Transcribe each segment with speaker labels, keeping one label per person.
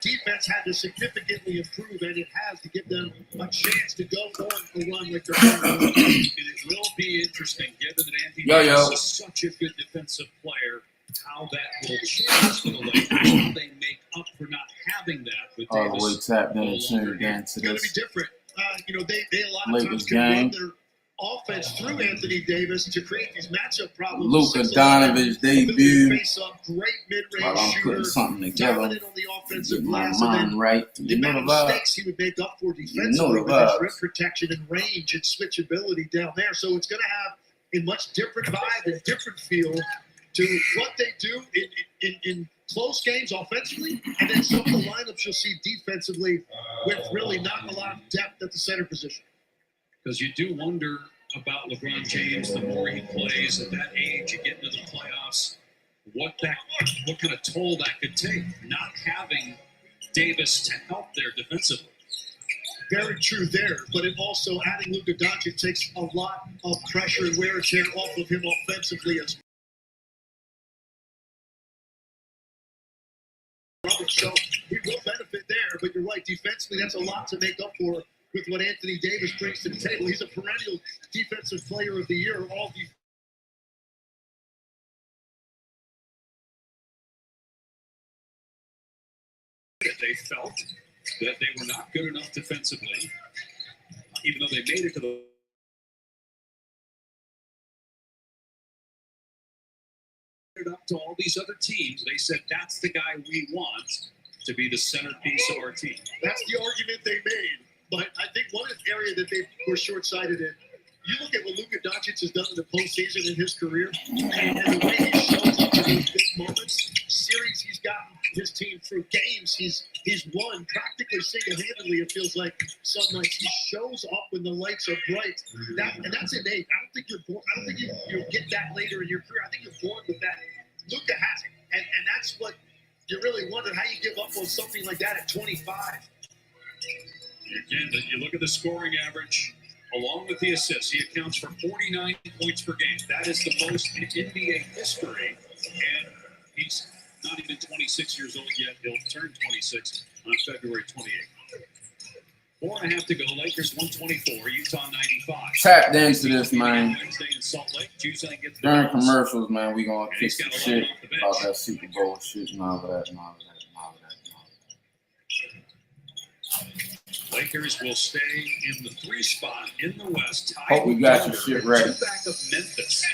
Speaker 1: defense had to significantly improve, and it has to give them a chance to go on a run like they're going.
Speaker 2: And it will be interesting, given that Anthony Davis is such a good defensive player, how that will change for the Lakers, how they make up for not having that with Davis.
Speaker 3: All the way tapped in
Speaker 1: It's going to be different. They a lot of times can run their offense through Anthony Davis to create these matchup problems.
Speaker 3: Luka Donovich debut.
Speaker 1: Face up, great mid-range
Speaker 3: While I'm putting something together,
Speaker 1: on the offensive
Speaker 3: get my
Speaker 1: glass,
Speaker 3: mind right.
Speaker 1: The amount of mistakes he would make up for defensively with his rim protection and range and switchability down there. So it's going to have a much different vibe and different feel to what they do in close games offensively, and then some of the lineups you'll see defensively with really not a lot of depth at the center position.
Speaker 2: Because you do wonder about LeBron James, the more he plays at that age, you get into the playoffs, what kind of toll that could take, not having Davis to help there defensively.
Speaker 1: Very true there, but it also adding Luka Doncic takes a lot of pressure and wear and tear off of him offensively as well. So he will benefit there, but you're right, defensively that's a lot to make up for with what Anthony Davis brings to the table. He's a perennial defensive player of the year.
Speaker 2: They felt that they were not good enough defensively, even though they made it to the up to all these other teams. They said that's the guy we want to be the centerpiece of our team.
Speaker 1: That's the argument they made. But I think one area that they were short-sighted in, you look at what Luka Doncic has done in the postseason in his career, and the way he shows up in those big moments, series he's gotten his team through, games he's won practically single-handedly. It feels like some nights he shows up when the lights are bright. And that's innate. I don't think you're born. I don't think you get that later in your career. I think you're born with that. Luka has it, and that's what you really wonder, how you give up on something like that at 25.
Speaker 2: Again, you look at the scoring average, along with the assists. He accounts for 49 points per game. That is the most in NBA history. And he's not even 26 years old yet. He'll turn 26 on February 28th. 4.5 to go. Lakers 124, Utah 95.
Speaker 3: Tapped into this, man.
Speaker 2: Wednesday in Salt Lake. Tuesday gets
Speaker 3: during commercials, man, we gonna kick some shit about that Super Bowl shit and all of that and all of that and all of that and all of that.
Speaker 2: Lakers will stay in the 3 spot in the West.
Speaker 3: Hope we got your shit ready.
Speaker 2: Back of Memphis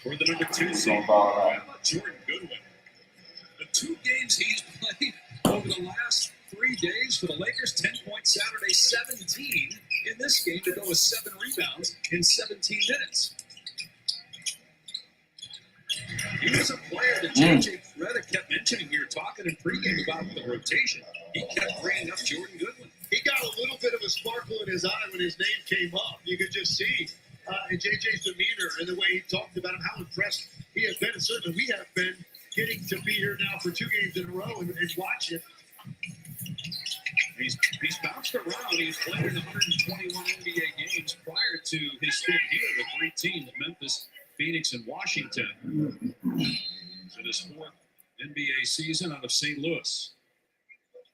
Speaker 2: for the number 2 seed. Jordan Goodwin. The 2 games he's played over the last 3 days for the Lakers, 10 points Saturday, 17 in this game to go with 7 rebounds in 17 minutes. He was a player that J.J. Redick kept mentioning here, talking in pregame about the rotation. He kept bringing up Jordan Goodwin.
Speaker 1: He got a little bit of a sparkle in his eye when his name came up. You could just see in JJ's demeanor and the way he talked about him, how impressed he has been. And certainly we have been getting to be here now for 2 games in a row and watch it.
Speaker 2: He's bounced around. He's played in 121 NBA games prior to his stint here with 3 teams, Memphis, Phoenix, and Washington. So this 4th NBA season out of St. Louis.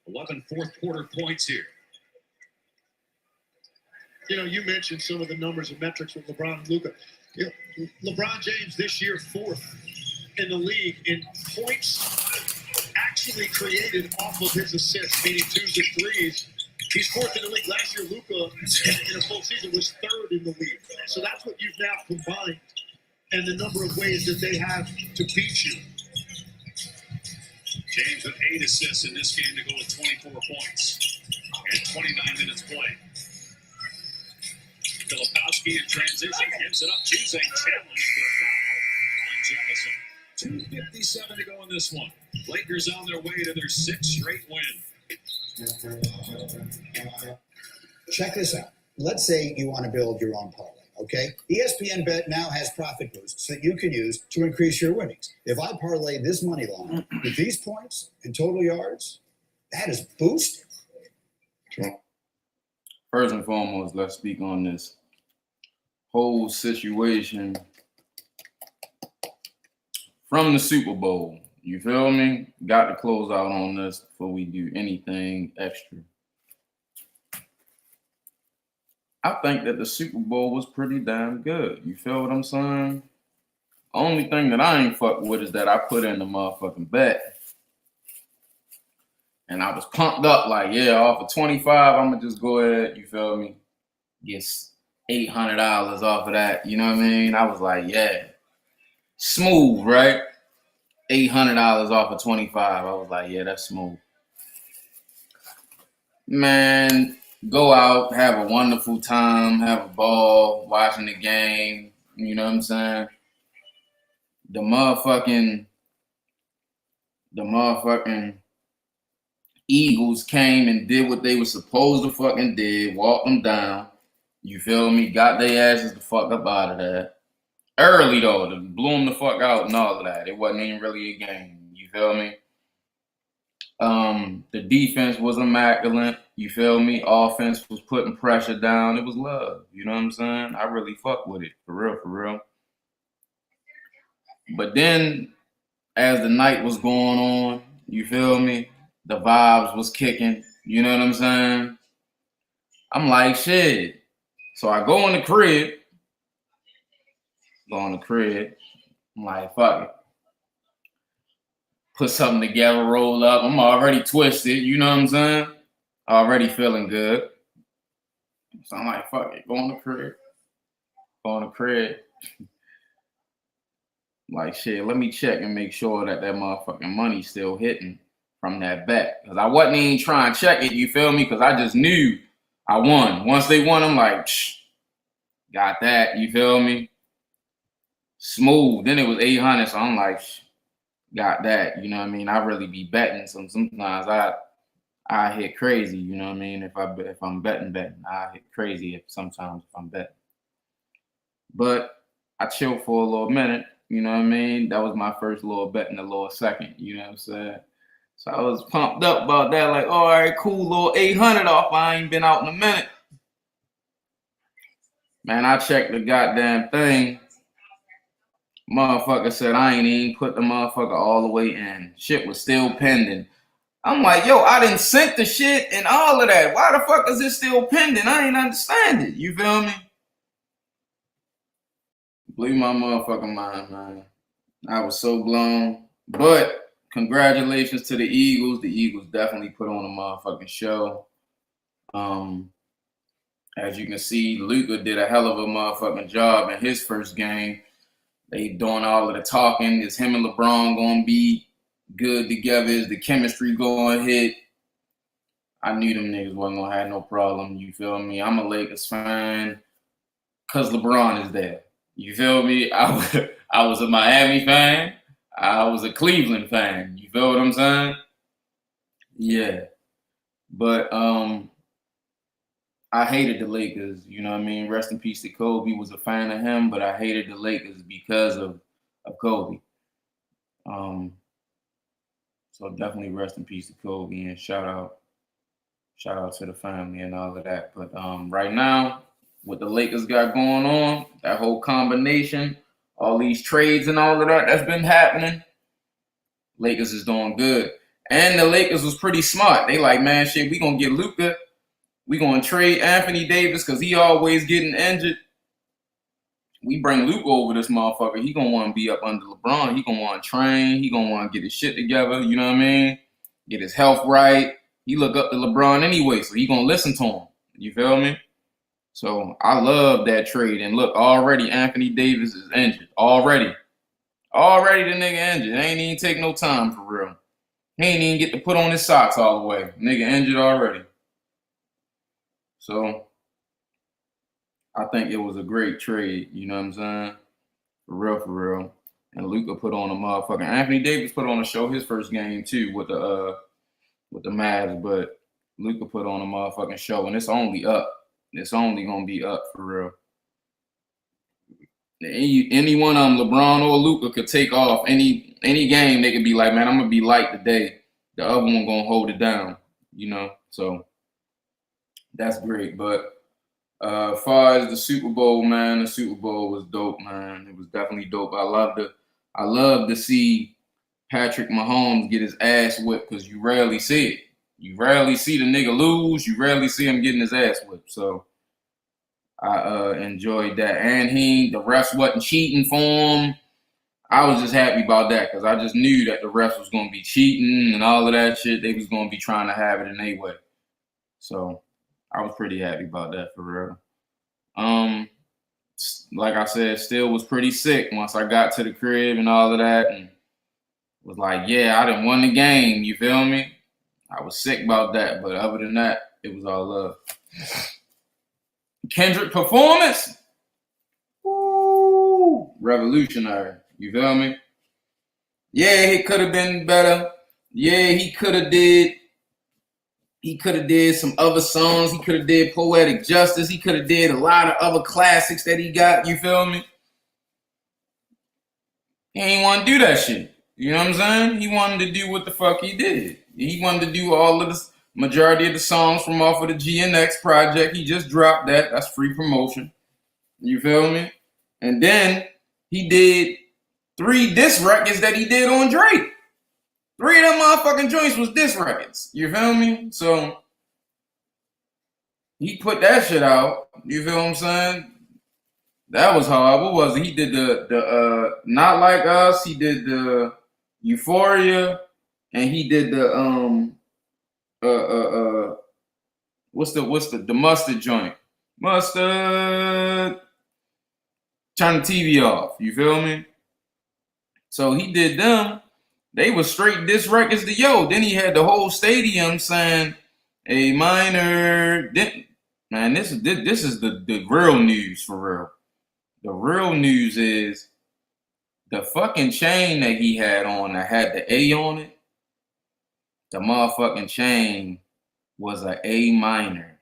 Speaker 2: 11 fourth-quarter points here.
Speaker 1: You know, you mentioned some of the numbers and metrics with LeBron and Luka. You know, LeBron James this year 4th in the league in points actually created off of his assists, meaning 2s and 3s. He's 4th in the league. Last year, Luka in a full season was 3rd in the league. So that's what you've now combined, and the number of ways that they have to beat you.
Speaker 2: James with 8 assists in this game to go with 24 points and 29 minutes played. Filipowski in transition gives it up. Choosing challenge for a foul on Jefferson. 2:57 to go in this one. Lakers on their way to their 6th straight win.
Speaker 4: Check this out. Let's say you want to build your own parlay, okay? ESPN Bet now has profit boosts that you can use to increase your winnings. If I parlay this money line with these points and total yards, that is boosted.
Speaker 3: First and foremost, let's speak on this whole situation from the Super Bowl. You feel me? Got to close out on this before we do anything extra. I think that the Super Bowl was pretty damn good. You feel what I'm saying? Only thing that I ain't fuck with is that I put in the motherfucking bet. And I was pumped up like, yeah, off of 25, I'm going to just go ahead, you feel me? Get $800 off of that. You know what I mean? I was like, yeah. Smooth, right? $800 off of 25. I was like, yeah, that's smooth. Man, go out, have a wonderful time, have a ball, watching the game. You know what I'm saying? The motherfucking Eagles came and did what they were supposed to fucking did, walked them down. You feel me? Got their asses the fuck up out of there. Early though, to blew them the fuck out and all of that. It wasn't even really a game. You feel me? The defense was immaculate. You feel me? Offense was putting pressure down. It was love. You know what I'm saying? I really fuck with it. For real, for real. But then, as the night was going on, you feel me? The vibes was kicking. You know what I'm saying? I'm like, shit. So I go in the crib. I'm like, fuck it. Put something together, roll up. I'm already twisted. You know what I'm saying? Already feeling good. So I'm like, fuck it. Go in the crib. Like, shit, let me check and make sure that motherfucking money's still hitting from that bet. Because I wasn't even trying to check it, you feel me? Because I just knew I won. Once they won, I'm like, got that, you feel me? Smooth. Then it was 800, so I'm like, got that, you know what I mean? I really be betting. Sometimes I hit crazy, you know what I mean? If I'm betting, I hit crazy sometimes if I'm betting. But I chilled for a little minute, you know what I mean? That was my first little bet in a little second, you know what I'm saying? So I was pumped up about that, like, all right, cool, little 800 off. I ain't been out in a minute. Man, I checked the goddamn thing. Motherfucker said I ain't even put the motherfucker all the way in. Shit was still pending. I'm like, yo, I didn't sent the shit and all of that. Why the fuck is it still pending? I ain't understand it. You feel me? Blew my motherfucking mind, man. I was so blown. But congratulations to the Eagles. The Eagles definitely put on a motherfucking show. As you can see, Luka did a hell of a motherfucking job in his first game. They doing all of the talking. Is him and LeBron going to be good together? Is the chemistry going to hit? I knew them niggas wasn't going to have no problem. You feel me? I'm a Lakers fan because LeBron is there. You feel me? I was a Miami fan. I was a Cleveland fan. You feel what I'm saying? Yeah. But I hated the Lakers, you know what I mean? Rest in peace to Kobe. Was a fan of him, but I hated the Lakers because of Kobe. So definitely rest in peace to Kobe and shout out to the family and all of that. But right now, what the Lakers got going on, that whole combination, all these trades and all of that that's been happening, Lakers is doing good. And the Lakers was pretty smart. They like, man, shit, we gonna get Luka. We gonna trade Anthony Davis because he always getting injured. We bring Luka over this motherfucker. He gonna want to be up under LeBron. He gonna want to train. He gonna want to get his shit together. You know what I mean? Get his health right. He look up to LeBron anyway, so he gonna listen to him. You feel me? So I love that trade. And look, already Anthony Davis is injured. Already the nigga injured. Ain't even take no time for real. He ain't even get to put on his socks all the way. Nigga injured already. So I think it was a great trade, you know what I'm saying? For real. And Luka put on a motherfucking Anthony Davis put on a show his first game too with the Mavs, but Luka put on a motherfucking show and it's only up. It's only gonna be up for real. Any one of them, LeBron or Luka, could take off any game. They could be like, man, I'm gonna be light today. The other one gonna hold it down, you know. So that's great. But as far as the Super Bowl, man, the Super Bowl was dope, man. It was definitely dope. I love to see Patrick Mahomes get his ass whipped, because you rarely see it. You rarely see the nigga lose. You rarely see him getting his ass whipped. So I enjoyed that. And the refs wasn't cheating for him. I was just happy about that, because I just knew that the refs was going to be cheating and all of that shit. They was going to be trying to have it in their way. So I was pretty happy about that, for real. Like I said, still was pretty sick once I got to the crib and all of that, and was like, yeah, I done won the game. You feel me? I was sick about that, but other than that, it was all love. Kendrick performance, woo, revolutionary. You feel me? Yeah, it could have been better. Yeah, he could have did some other songs. He could have did Poetic Justice. He could have did a lot of other classics that he got. You feel me? He ain't want to do that shit. You know what I'm saying? He wanted to do what the fuck he did. He wanted to do all of the majority of the songs from off of the GNX project. He just dropped that. That's free promotion. You feel me? And then he did 3 diss records that he did on Drake. 3 of them motherfucking joints was diss records. You feel me? So he put that shit out. You feel what I'm saying? That was hard. What was it? He did the Not Like Us. He did the Euphoria, and he did the what's the mustard joint? Mustard. Turn the TV off. You feel me? So he did them. They were straight diss records to Yo. Then he had the whole stadium saying A minor. Man, this is the real news for real. The real news is the fucking chain that he had on that had the A on it. The motherfucking chain was a A minor.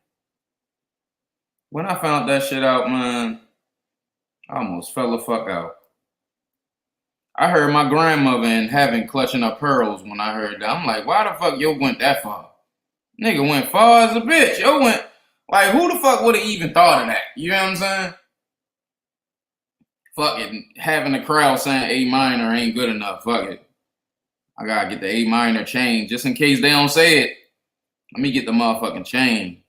Speaker 3: When I found that shit out, man, I almost fell the fuck out. I heard my grandmother in heaven clutching her pearls when I heard that. I'm like, why the fuck yo went that far? Nigga went far as a bitch. Yo went, like, who the fuck would have even thought of that? You know what I'm saying? Fuck it. Having the crowd saying A minor ain't good enough. Fuck it. I gotta get the A minor chain just in case they don't say it. Let me get the motherfucking chain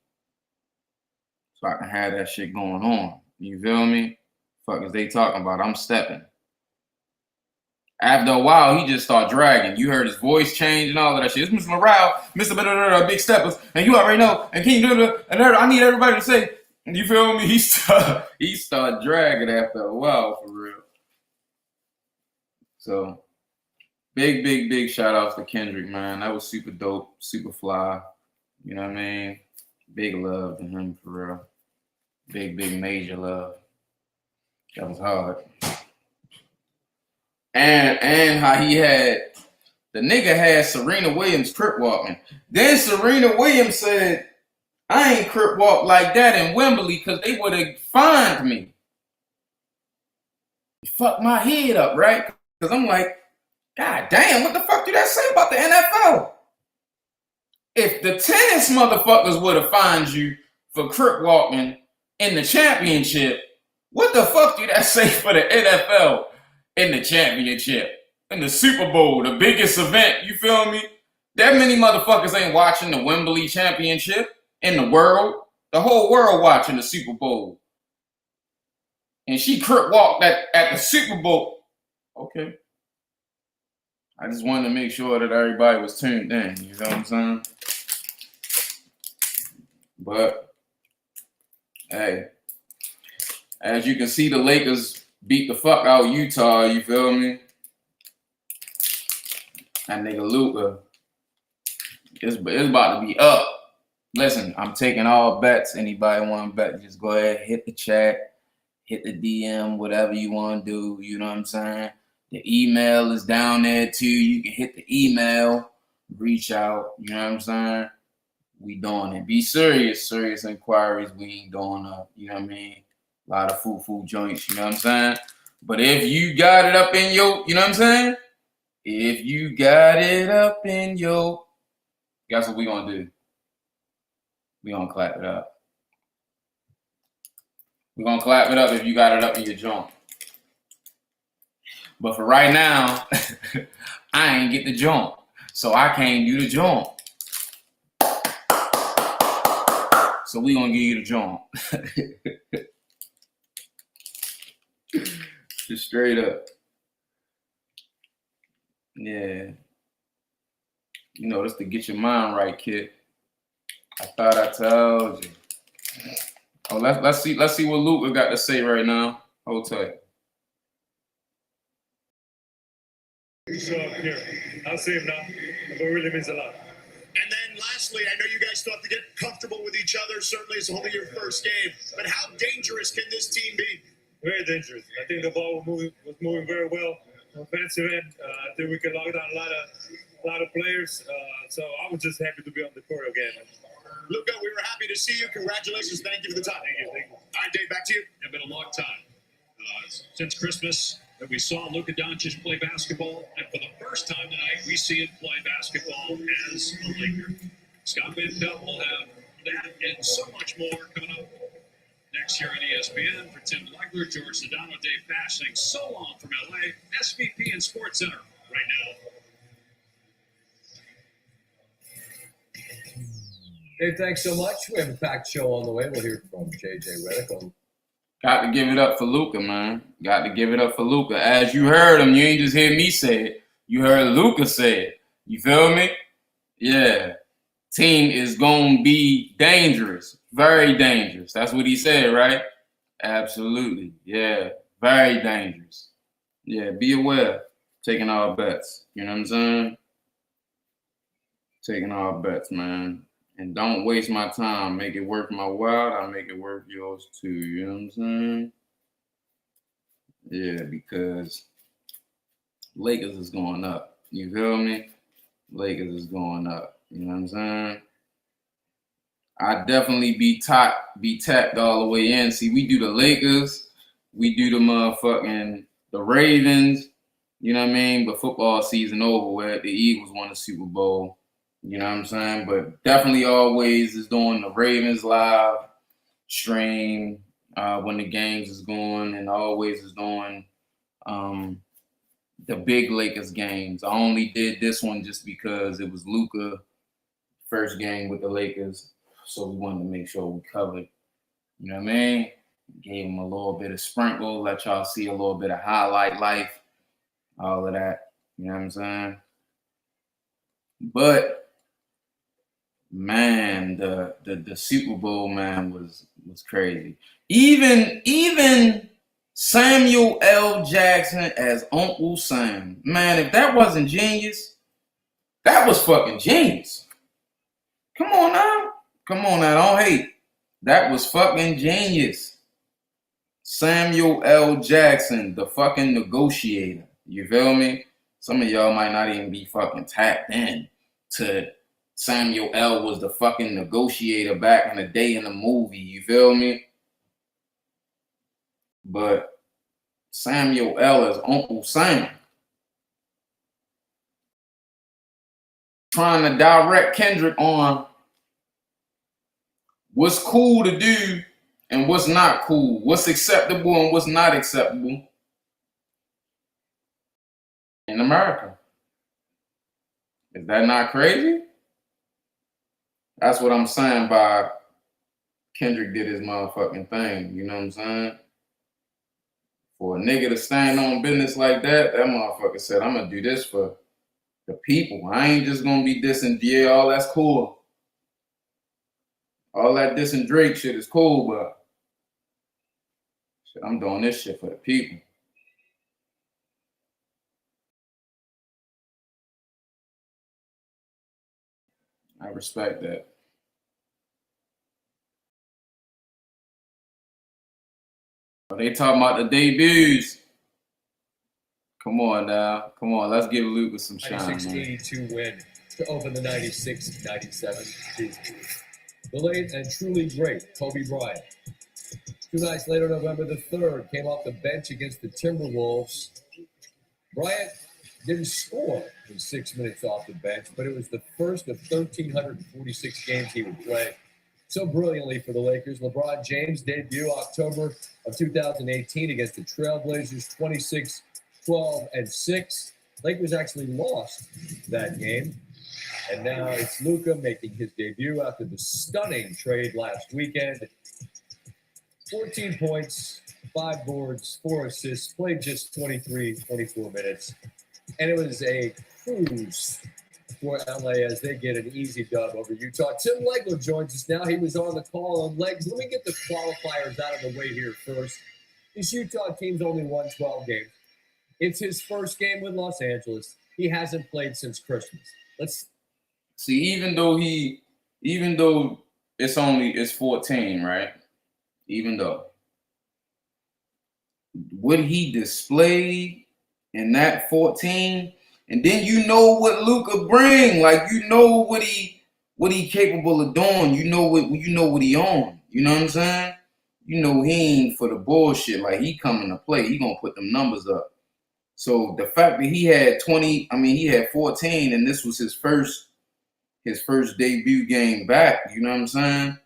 Speaker 3: so I can have that shit going on. You feel me? Fuck is they talking about? I'm stepping. After a while, he just started dragging. You heard his voice change and all of that shit. It's Mr. Morale, Mr. Big Steppers, and you already know. And King and I need everybody to say, you feel me? He started dragging after a while, for real. So, big shout outs to Kendrick, man. That was super dope, super fly. You know what I mean? Big love to him, for real. Big major love. That was hard. And how he had, the nigga had Serena Williams crip walking. Then Serena Williams said, I ain't crip walk like that in Wembley because they would have fined me. Fuck my head up, right? Because I'm like, God damn, what the fuck did that say about the NFL? If the tennis motherfuckers would have fined you for crip walking in the championship, what the fuck did that say for the NFL? In the championship, in the Super Bowl, the biggest event, you feel me? That many motherfuckers ain't watching the Wembley championship in the world. The whole world watching the Super Bowl. And she crip walked at the Super Bowl. Okay. I just wanted to make sure that everybody was tuned in, you know what I'm saying? But, hey, as you can see, the Lakers beat the fuck out Utah, you feel me? That nigga Luka, it's about to be up. Listen, I'm taking all bets. Anybody want to bet, just go ahead, hit the chat, hit the DM, whatever you want to do, you know what I'm saying? The email is down there too. You can hit the email, reach out, you know what I'm saying? We doing it. Be serious inquiries. We ain't doing up, you know what I mean? A lot of food joints, you know what I'm saying? But if you got it up in your, you know what I'm saying? If you got it up in your, guess what we gonna do? We gonna clap it up. We gonna clap it up if you got it up in your joint. But for right now, I ain't get the jump, so I can't do the jump. So we gonna give you the jump. Just straight up. Yeah. You know, that's to get your mind right, kid. I thought I told you. Oh, let's see what Luka got to say right now. Hold tight.
Speaker 5: So here, I'll see him now. It really means a lot.
Speaker 1: And then lastly, I know you guys still have to get comfortable with each other. Certainly, it's only your first game. But how dangerous can this team be?
Speaker 5: Very dangerous. I think the ball was moving very well. Offensive end, I think we can lock down a lot of players. So I was just happy to be on the court again.
Speaker 1: Luka, we were happy to see you. Congratulations. Thank you for the time.
Speaker 5: Thank you.
Speaker 1: All right, Dave, back to you.
Speaker 2: It's been a long time since Christmas that we saw Luka Doncic play basketball, and for the first time tonight, we see him play basketball as a Laker. Scott Van Pelt will have that and so much more coming up next year on ESPN. For Tim Legler, George Sedano, Dave Pash saying so long from LA, SVP and Sports Center right now.
Speaker 6: Dave, thanks so much. We have a packed show on the way. We'll hear from JJ Redick on.
Speaker 3: Got to give it up for Luka, man. Got to give it up for Luka. As you heard him, you ain't just hear me say it. You heard Luka say it. You feel me? Yeah. Team is going to be dangerous. Very dangerous. That's what he said, right? Absolutely. Yeah. Very dangerous. Yeah. Be aware. Taking our bets. You know what I'm saying? Taking our bets, man. And don't waste my time. Make it worth my while. I'll make it worth yours too. You know what I'm saying? Yeah, because Lakers is going up. You feel me? Lakers is going up. You know what I'm saying? I definitely be tapped all the way in. See, we do the Lakers. We do the Ravens. You know what I mean? But football season over with. The Eagles won the Super Bowl. You know what I'm saying? But definitely always is doing the Ravens live stream when the games is going, and always is doing the big Lakers games. I only did this one just because it was Luka first game with the Lakers, so we wanted to make sure we covered. You know what I mean? Gave him a little bit of sprinkle, let y'all see a little bit of highlight life, all of that. You know what I'm saying? But man, the Super Bowl, man, was crazy. Even Samuel L. Jackson as Uncle Sam. Man, if that wasn't genius, that was fucking genius. Come on now, don't hate. That was fucking genius. Samuel L. Jackson, the fucking negotiator. You feel me? Some of y'all might not even be fucking tapped in to Samuel L. was the fucking negotiator back in the day in the movie. You feel me? But Samuel L. is Uncle Sam. Trying to direct Kendrick on what's cool to do and what's not cool. What's acceptable and what's not acceptable in America. Is that not crazy? That's what I'm saying by Kendrick did his motherfucking thing. You know what I'm saying? For a nigga to stand on business like that, that motherfucker said, I'm going to do this for the people. I ain't just going to be dissing, yeah, all that's cool. All that dissing Drake shit is cool, but shit, I'm doing this shit for the people. I respect that. They talking about the debuts. Come on now. Come on. Let's give Luka some shine, man.
Speaker 6: 96-82 win to open the 96-97 season. The late and truly great Kobe Bryant. 2 nights later, November the 3rd, came off the bench against the Timberwolves. Bryant didn't score in 6 minutes off the bench, but it was the first of 1,346 games he would play so brilliantly for the Lakers. LeBron James debut October of 2018 against the Trailblazers, 26, 12, and 6. Lakers actually lost that game. And now it's Luka making his debut after the stunning trade last weekend. 14 points, 5 boards, 4 assists, played just 24 minutes. And it was a cruise for LA as they get an easy dub over Utah. Tim Legler joins us now. He was on the call on legs. Let me get the qualifiers out of the way here first. This Utah team's only won 12 games. It's his first game with Los Angeles. He hasn't played since Christmas. Let's
Speaker 3: see, even though it's 14, right? Even though what he displayed in that 14, and then you know what Luka bring, like you know what he capable of doing. You know what he on. You know what I'm saying? You know he ain't for the bullshit. Like he coming to play. He gonna put them numbers up. So the fact that he had 20, he had 14, and this was his first debut game back. You know what I'm saying?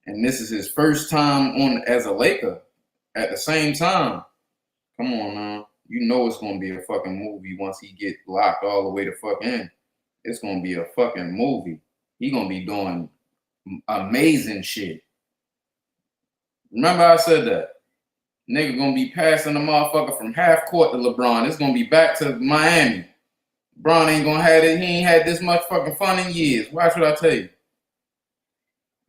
Speaker 3: And this is his first time on as a Laker at the same time. Come on, man. You know it's going to be a fucking movie once he get locked all the way to fuck in. It's going to be a fucking movie. He going to be doing amazing shit. Remember I said that. Nigga going to be passing the motherfucker from half court to LeBron. It's going to be back to Miami. LeBron ain't going to have it. He ain't had this much fucking fun in years. Why should I tell you?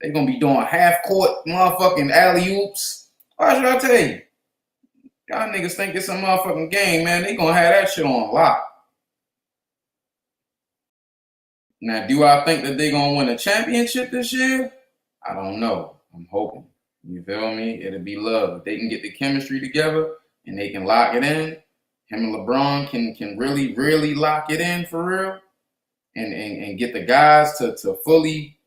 Speaker 3: They gonna be doing half court motherfucking alley oops. Why should I tell you? Y'all niggas think it's a motherfucking game, man. They gonna have that shit on lock. Now, do I think that they gonna win a championship this year? I don't know. I'm hoping. You feel me? It'll be love. If they can get the chemistry together and they can lock it in, him and LeBron can really, really lock it in for real, and get the guys to fully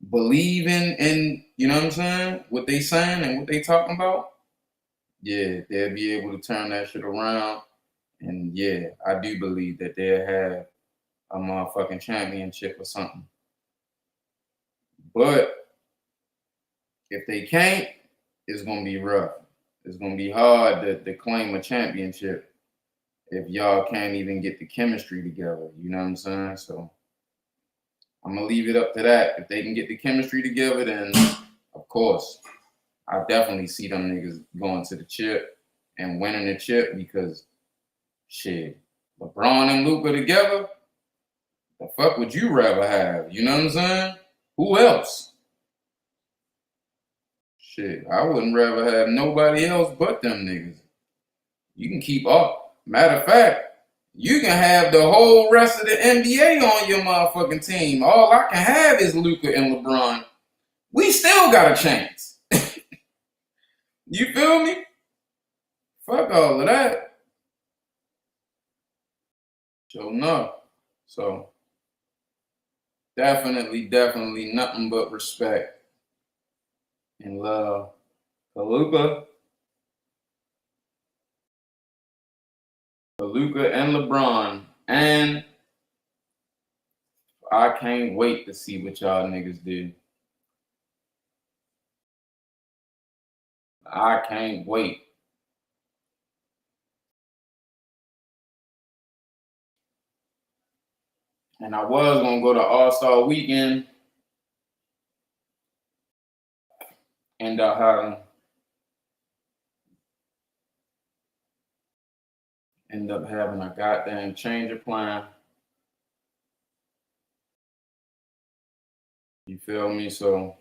Speaker 3: believe in, you know what I'm saying, what they saying and what they talking about, yeah, they'll be able to turn that shit around. And yeah, I do believe that they'll have a motherfucking championship or something. But if they can't, it's gonna be rough. It's gonna be hard to claim a championship if y'all can't even get the chemistry together. You know what I'm saying? So I'm gonna leave it up to that. If they can get the chemistry together, then of course, I definitely see them niggas going to the chip and winning the chip because shit, LeBron and Luka together, the fuck would you rather have? You know what I'm saying? Who else? Shit, I wouldn't rather have nobody else but them niggas. You can keep up. Matter of fact, you can have the whole rest of the NBA on your motherfucking team. All I can have is Luka and LeBron. We still got a chance. You feel me? Fuck all of that. So no. So definitely nothing but respect and love for Luka and LeBron. And I can't wait to see what y'all niggas do. I can't wait. And I was going to go to All-Star Weekend. End up having a goddamn change of plan. You feel me? So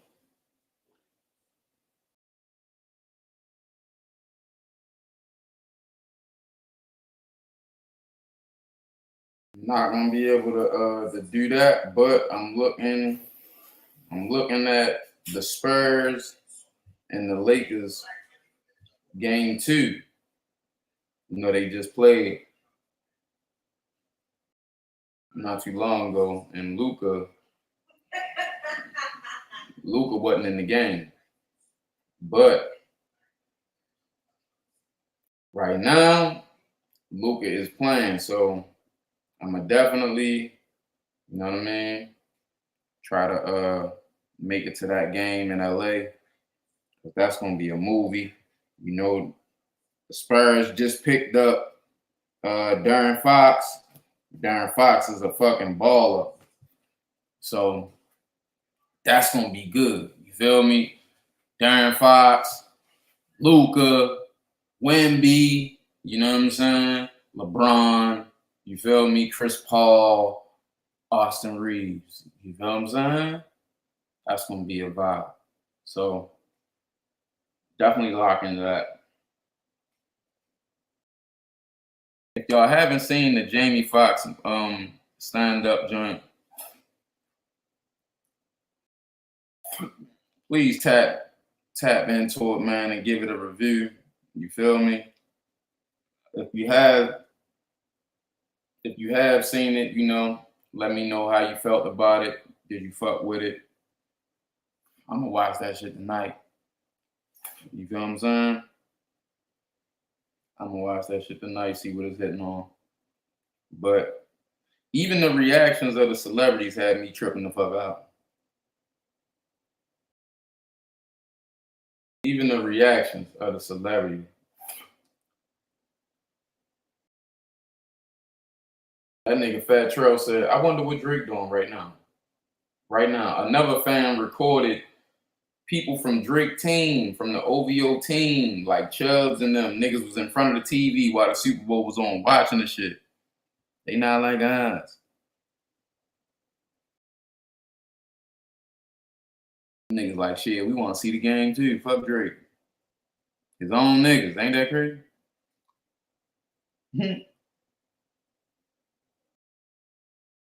Speaker 3: I'm not gonna be able to do that, but I'm looking at the Spurs and the Lakers game 2. You know, they just played not too long ago, and Luka wasn't in the game. But right now, Luka is playing, so I'm gonna definitely, you know what I mean, try to make it to that game in LA. But that's gonna be a movie. You know, the Spurs just picked up Darren Fox. Darren Fox is a fucking baller. So that's gonna be good. You feel me? Darren Fox, Luka, Wemby, you know what I'm saying? LeBron, you feel me? Chris Paul, Austin Reeves. You feel what I'm saying? That's gonna be a vibe. So definitely lock into that. If y'all haven't seen the Jamie Foxx stand-up joint, please tap into it, man, and give it a review. You feel me? If you have seen it, you know, let me know how you felt about it. Did you fuck with it? I'm gonna watch that shit tonight. You feel what I'm saying? I'm gonna watch that shit tonight, see what it's hitting on. But even the reactions of the celebrities had me tripping the fuck out. Even the reactions of the celebrities. That nigga Fat Trell said, I wonder what Drake doing right now. Right now. Another fan recorded people from Drake team, from the OVO team, like Chubbs and them niggas was in front of the TV while the Super Bowl was on, watching the shit. They not like us. Niggas like, shit, we want to see the game too. Fuck Drake. His own niggas. Ain't that crazy?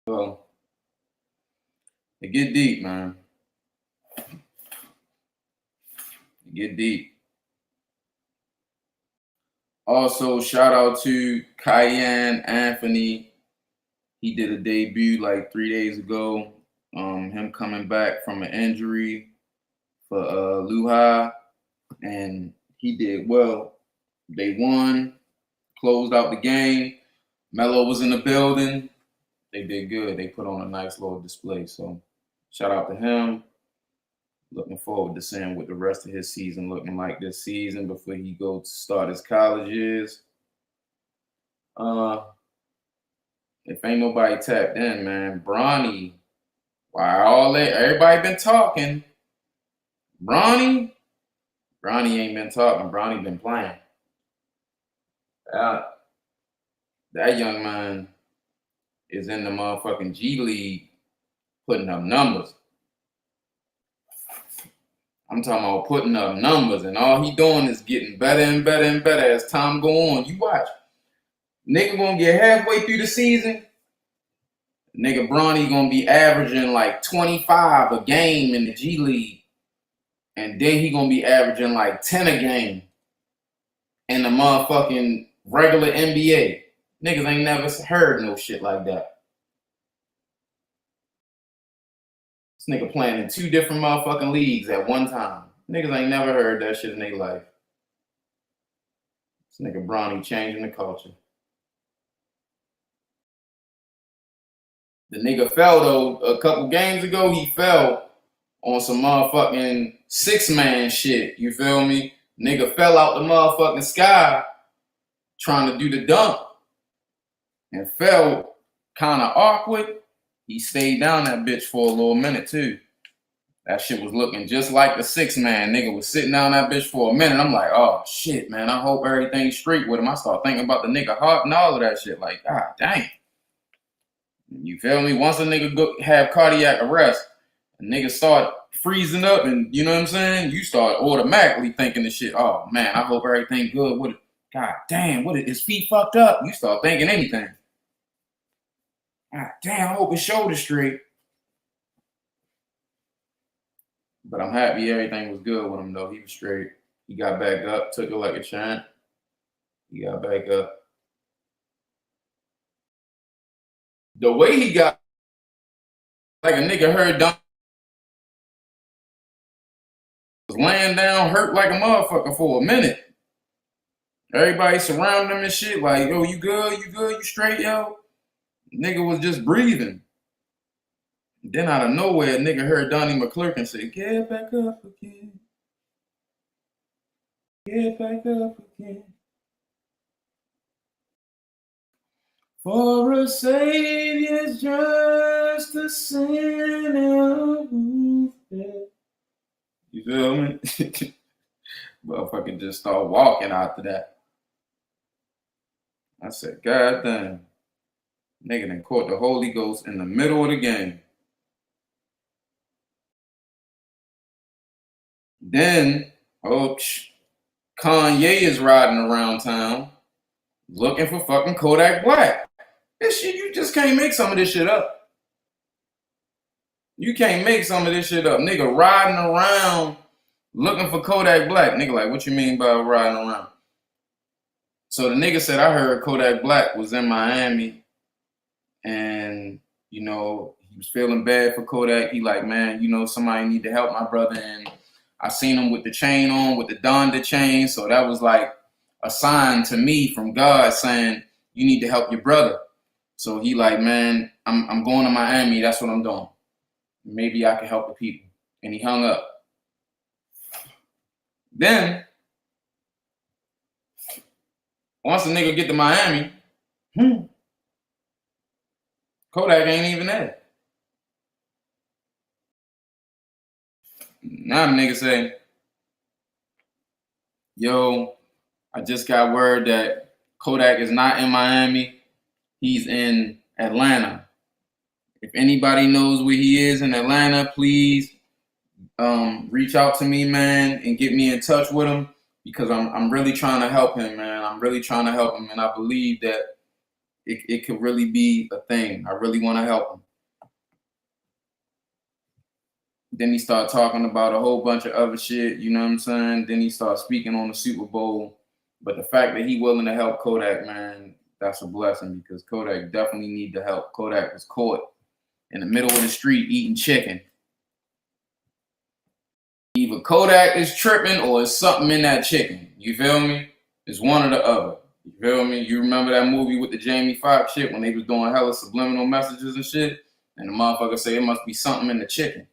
Speaker 3: So, it get deep, man. It get deep. Also, shout out to Cayenne Anthony. He did a debut like 3 days ago. Him coming back from an injury for Luka, and he did well. They won, closed out the game. Melo was in the building. They did good. They put on a nice little display. So shout out to him. Looking forward to seeing what the rest of his season looking like this season before he goes to start his college years. If ain't nobody tapped in, man, Bronny. Why all that? Everybody been talking. Bronny ain't been talking. Bronny been playing. That young man is in the motherfucking G League putting up numbers. I'm talking about putting up numbers, and all he doing is getting better and better and better as time go on. You watch. Nigga gonna get halfway through the season. Nigga Bronny gonna be averaging like 25 a game in the G League. And then he gonna be averaging like 10 a game in the motherfucking regular NBA. Niggas ain't never heard no shit like that. This nigga playing in 2 different motherfucking leagues at one time. Niggas ain't never heard that shit in their life. This nigga Bronny changing the culture. The nigga fell though a couple games ago. He fell on some motherfucking 6-man shit. You feel me? Nigga fell out the motherfucking sky trying to do the dunk and fell kind of awkward. He stayed down that bitch for a little minute too. That shit was looking just like the 6-man. Nigga was sitting down that bitch for a minute. I'm like, oh shit, man. I hope everything's straight with him. I start thinking about the nigga heart and all of that shit. Like, god damn. You feel me? Once a nigga have cardiac arrest, a nigga start freezing up, and you know what I'm saying? You start automatically thinking the shit, oh man, I hope everything good with it. God damn, his feet fucked up? You start thinking anything. God damn, I hope his shoulder's straight. But I'm happy everything was good with him though. He was straight. He got back up, took it like a champ. He got back up. The way he got, like a nigga heard dunk, was laying down hurt like a motherfucker for a minute. Everybody surrounding him and shit, like, yo, you good, you straight, yo? Nigga was just breathing. Then out of nowhere, a nigga heard Donnie McClurkin say, get back up again. Get back up again. For a Savior's just a sinner. You feel me? Motherfucker just start walking after that. I said, God damn. Nigga done caught the Holy Ghost in the middle of the game. Then, Kanye is riding around town looking for fucking Kodak Black. This shit, you just can't make some of this shit up. You can't make some of this shit up. Nigga riding around looking for Kodak Black. Nigga like, what you mean by riding around? So the nigga said, I heard Kodak Black was in Miami and, you know, he was feeling bad for Kodak. He like, man, you know, somebody need to help my brother. And I seen him with the chain on, with the Donda chain. So that was like a sign to me from God saying, you need to help your brother. So he like, man, I'm going to Miami. That's what I'm doing. Maybe I can help the people. And he hung up. Then, once the nigga get to Miami, Kodak ain't even there. Now the nigga say, yo, I just got word that Kodak is not in Miami. He's in Atlanta. If anybody knows where he is in Atlanta, please reach out to me, man, and get me in touch with him because I'm really trying to help him, man. I'm really trying to help him, and I believe that it could really be a thing. I really want to help him. Then he started talking about a whole bunch of other shit, you know what I'm saying? Then he started speaking on the Super Bowl. But the fact that he willing to help Kodak, man, that's a blessing because Kodak definitely need the help. Kodak was caught in the middle of the street eating chicken. Either Kodak is tripping or it's something in that chicken. You feel me? It's one or the other. You feel me? You remember that movie with the Jamie Foxx shit when they was doing hella subliminal messages and shit? And the motherfucker say it must be something in the chicken.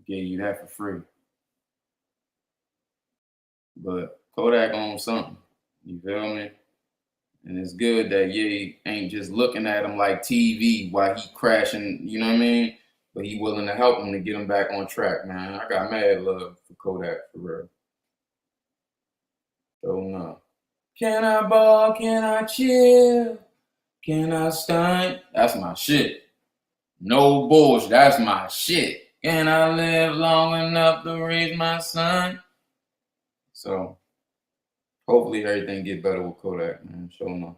Speaker 3: Gave you that for free. But Kodak owns something. You feel me? And it's good that Ye ain't just looking at him like TV while he crashing, you know what I mean? But he willing to help him to get him back on track, man. I got mad love for Kodak, for real. So no. Can I ball? Can I chill? Can I stunt? That's my shit. No bullshit. That's my shit. Can I live long enough to raise my son? So hopefully everything get better with Kodak, man. Show enough.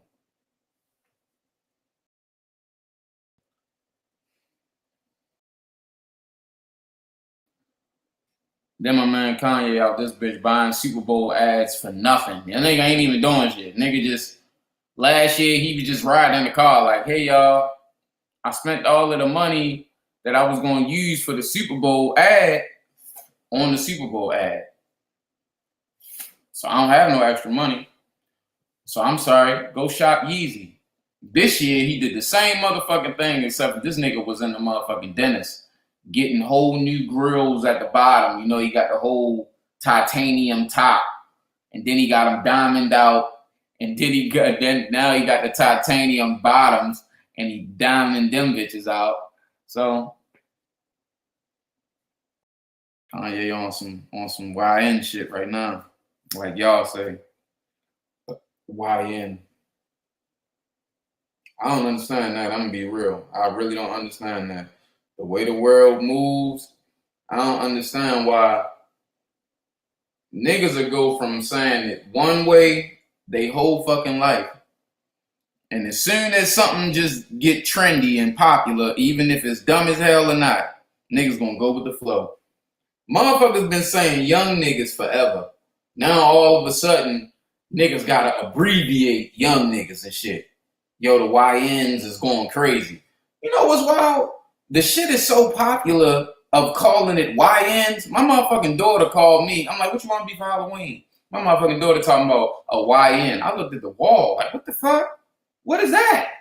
Speaker 3: Then my man Kanye out this bitch buying Super Bowl ads for nothing. That nigga ain't even doing shit. Nigga just, last year he was just riding in the car like, hey y'all, I spent all of the money that I was going to use for the Super Bowl ad on the Super Bowl ad. So I don't have no extra money. So I'm sorry, go shop Yeezy. This year he did the same motherfucking thing except this nigga was in the motherfucking dentist. Getting whole new grills at the bottom. You know, he got the whole titanium top. And then he got them diamond out. And then now he got the titanium bottoms. And he diamond them bitches out. So Kanye on some YN shit right now. Like y'all say. YN. I don't understand that. I'm gonna be real. I really don't understand that. The way the world moves, I don't understand why niggas will go from saying it one way they whole fucking life. And as soon as something just get trendy and popular, even if it's dumb as hell or not, niggas gonna go with the flow. Motherfuckers been saying young niggas forever. Now all of a sudden, niggas gotta abbreviate young niggas and shit. Yo, the YNs is going crazy. You know what's wild? The shit is so popular of calling it YNs. My motherfucking daughter called me. I'm like, what you want to be for Halloween? My motherfucking daughter talking about a YN. I looked at the wall. Like, what the fuck? What is that?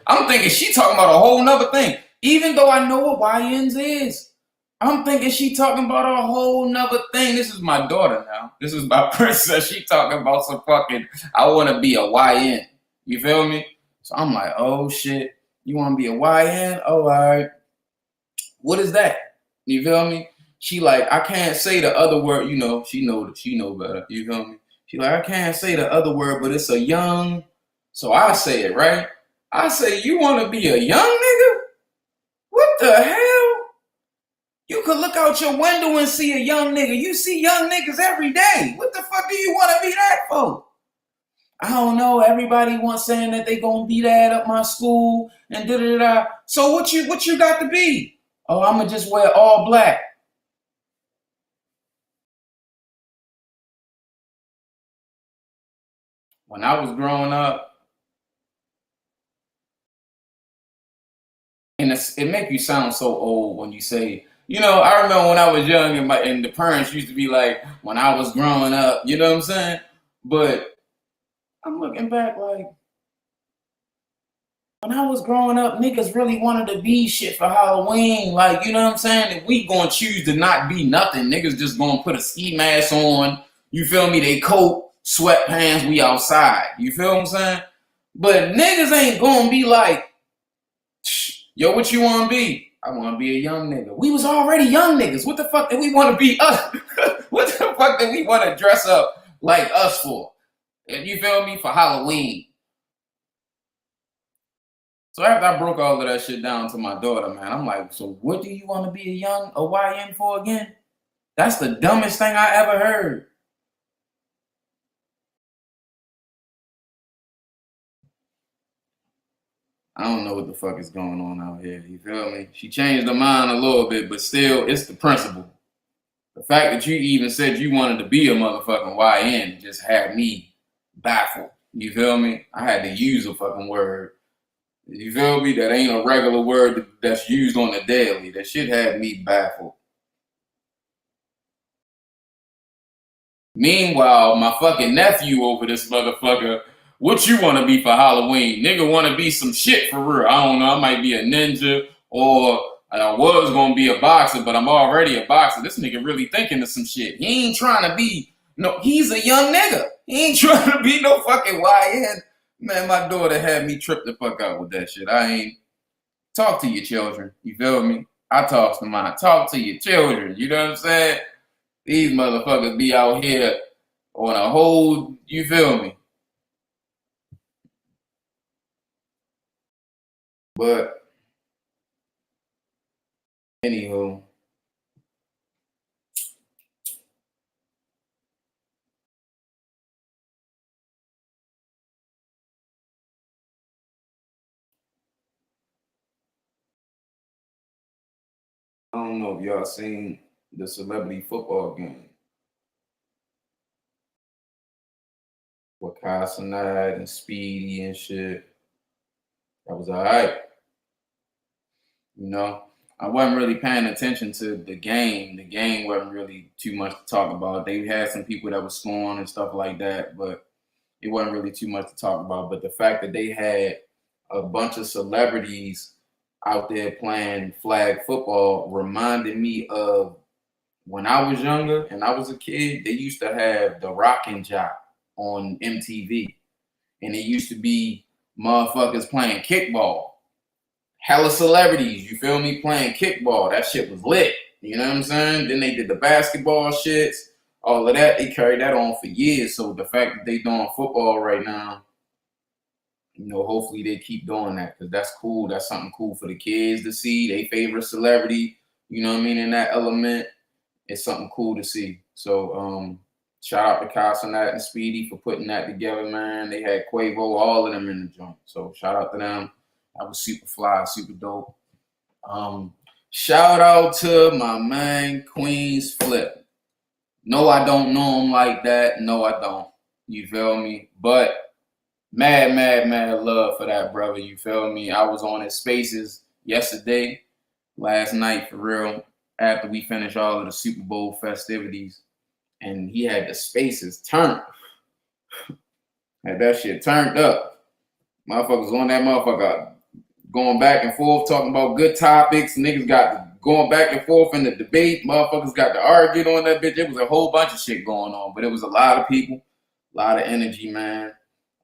Speaker 3: I'm thinking she talking about a whole nother thing. Even though I know what YNs is. I'm thinking she talking about a whole nother thing. This is my daughter now. This is my princess. She talking about some fucking, I want to be a YN. You feel me? So I'm like, oh shit. You want to be a YN? Oh, all right. What is that? You feel me? She like, I can't say the other word. You know, she know better. You feel me? She like, I can't say the other word, but it's a young. So I say it, right? I say, you want to be a young nigga? What the hell? You could look out your window and see a young nigga. You see young niggas every day. What the fuck do you want to be that for? I don't know. Everybody wants saying that they gonna be that at my school and da da da. So what you got to be? Oh, I'ma just wear all black. When I was growing up, and it make you sound so old when you say, you know, I remember when I was young and the parents used to be like, when I was growing up, you know what I'm saying? But I'm looking back like, when I was growing up, niggas really wanted to be shit for Halloween. Like, you know what I'm saying? If we gonna choose to not be nothing, niggas just gonna put a ski mask on, you feel me? They coat, sweatpants, we outside. You feel what I'm saying? But niggas ain't gonna be like, yo, what you wanna be? I wanna be a young nigga. We was already young niggas. What the fuck did we wanna be us? What the fuck did we wanna dress up like us for? You feel me? For Halloween. So after I broke all of that shit down to my daughter, man, I'm like, so what do you want to be a YN for again? That's the dumbest thing I ever heard. I don't know what the fuck is going on out here. You feel me? She changed her mind a little bit, but still, it's the principle. The fact that you even said you wanted to be a motherfucking YN just had me baffled. You feel me? I had to use a fucking word. You feel me? That ain't a regular word that's used on the daily. That shit had me baffled. Meanwhile, my fucking nephew over this motherfucker, what you want to be for Halloween? Nigga want to be some shit for real. I don't know. I might be a ninja or I was going to be a boxer, but I'm already a boxer. This nigga really thinking of some shit. He ain't trying to be, no, he's a young nigga. He ain't trying to be no fucking YN. Man, my daughter had me trip the fuck out with that shit. I ain't. Talk to your children. You feel me? I talk to mine. Talk to your children. You know what I'm saying? These motherfuckers be out here on a whole, you feel me? But, anywho. I don't know if y'all seen the celebrity football game with Casanat and Speedy and shit. That was all right. You know, I wasn't really paying attention to the game. The game wasn't really too much to talk about. They had some people that were scoring and stuff like that, but it wasn't really too much to talk about. But the fact that they had a bunch of celebrities out there playing flag football reminded me of when I was younger and I was a kid. They used to have the Rockin' Jock on MTV, and it used to be motherfuckers playing kickball. Hella celebrities, you feel me, playing kickball. That shit was lit. You know what I'm saying? Then they did the basketball shits, all of that. They carried that on for years. So the fact that they doing football right now, you know, hopefully they keep doing that because that's cool. That's something cool for the kids to see. They favorite celebrity, you know what I mean, in that element. It's something cool to see. So shout out to Casanat and Speedy for putting that together, man. They had Quavo, all of them in the joint. So shout out to them. That was super fly, super dope. Shout out to my man, Queens Flip. No, I don't know him like that. No, I don't. You feel me? But mad love for that brother. You feel me? I was on his spaces yesterday, last night for real, after we finished all of the Super Bowl festivities. And he had the spaces turned. Had that shit turned up. Motherfuckers on that motherfucker going back and forth, talking about good topics. Niggas got going back and forth in the debate. Motherfuckers got to argue on that bitch. It was a whole bunch of shit going on, but it was a lot of people, a lot of energy, man,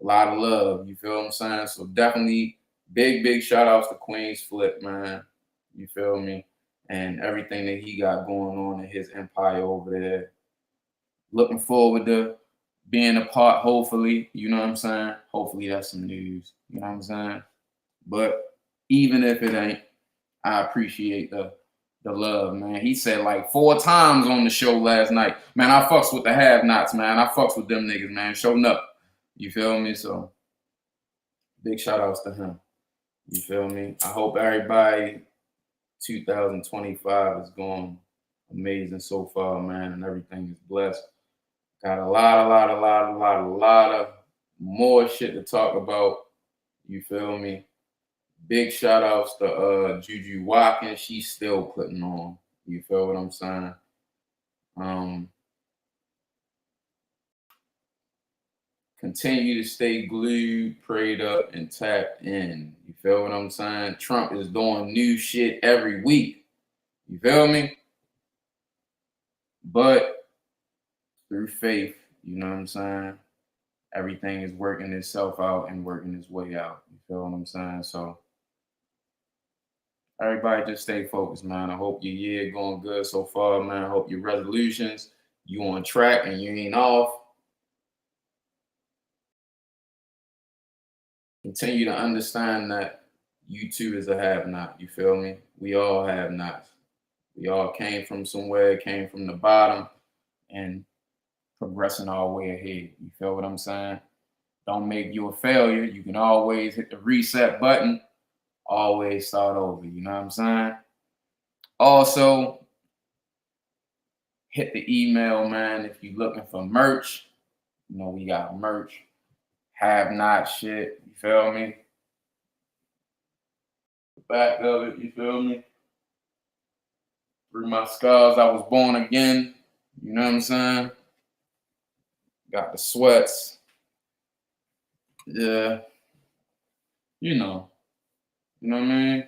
Speaker 3: a lot of love. You feel what I'm saying? So definitely big shout outs to Queen's Flip, man. You feel me? And everything that he got going on in his empire over there. Looking forward to being a part, hopefully. You know what I'm saying? Hopefully that's some news. You know what I'm saying? But even if it ain't, I appreciate the love, man. He said like 4 times on the show last night. Man, I fucks with the have-nots, man. I fucks with them niggas, man. Showing up. You feel me? So big shout outs to him. You feel me? I hope everybody 2025 is going amazing so far, man, and everything is blessed. Got a lot of more shit to talk about. You feel me? Big shout outs to Juju Watkins. She's still putting on. You feel what I'm saying? Continue to stay glued, prayed up, and tapped in. You feel what I'm saying? Trump is doing new shit every week. You feel me? But through faith, you know what I'm saying? Everything is working itself out and working its way out. You feel what I'm saying? So everybody just stay focused, man. I hope your year going good so far, man. I hope your resolutions, you on track and you ain't off. Continue to understand that you too is a have-not. You feel me? We all have nots. We all came from somewhere, came from the bottom, and progressing our way ahead. You feel what I'm saying? Don't make you a failure. You can always hit the reset button, always start over. You know what I'm saying? Also, hit the email, man, if you're looking for merch. You know, we got merch, have not shit. You feel me? The back of it, you feel me? Through my scars, I was born again. You know what I'm saying? Got the sweats. Yeah. You know what I mean?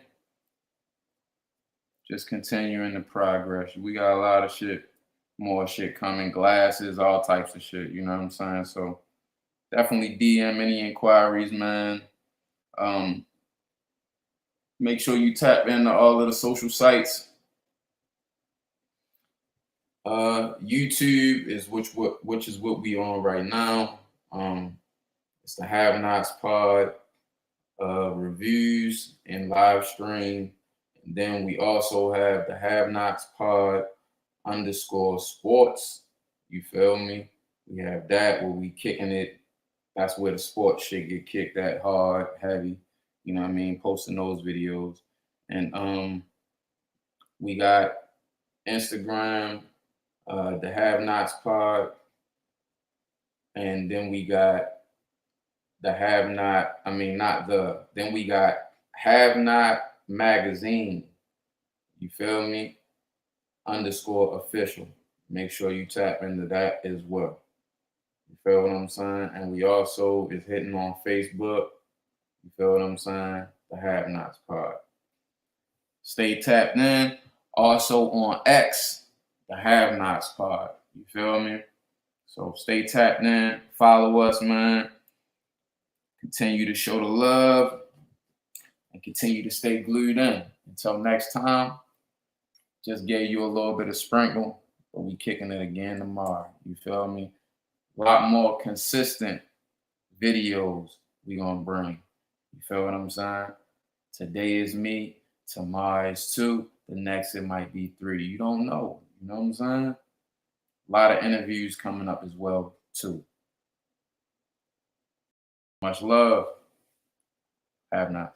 Speaker 3: Just continuing the progress. We got a lot of shit, more shit coming, glasses, all types of shit. You know what I'm saying? So definitely DM any inquiries, man. Make sure you tap into all of the social sites. YouTube is which is what we on right now. It's the Have Nots Pod reviews and live stream. And then we also have the Have Nots Pod _sports. You feel me? We have that where we kicking it. That's where the sports shit get kicked that hard, heavy. You know what I mean? Posting those videos. And we got Instagram, the Have Nots Pod. And then we got the Have Not, then we got Have Not Magazine. You feel me? _official. Make sure you tap into that as well. You feel what I'm saying? And we also is hitting on Facebook. You feel what I'm saying? The Have Nots Pod. Stay tapped in. Also on X, the Have Nots Pod. You feel me? So stay tapped in. Follow us, man. Continue to show the love and continue to stay glued in. Until next time, just gave you a little bit of sprinkle, but we kicking it again tomorrow. You feel me? A lot more consistent videos we gonna bring. You feel what I'm saying? Today is me, tomorrow is 2, the next it might be 3. You don't know. You know what I'm saying? A lot of interviews coming up as well, too. Much love. Have not.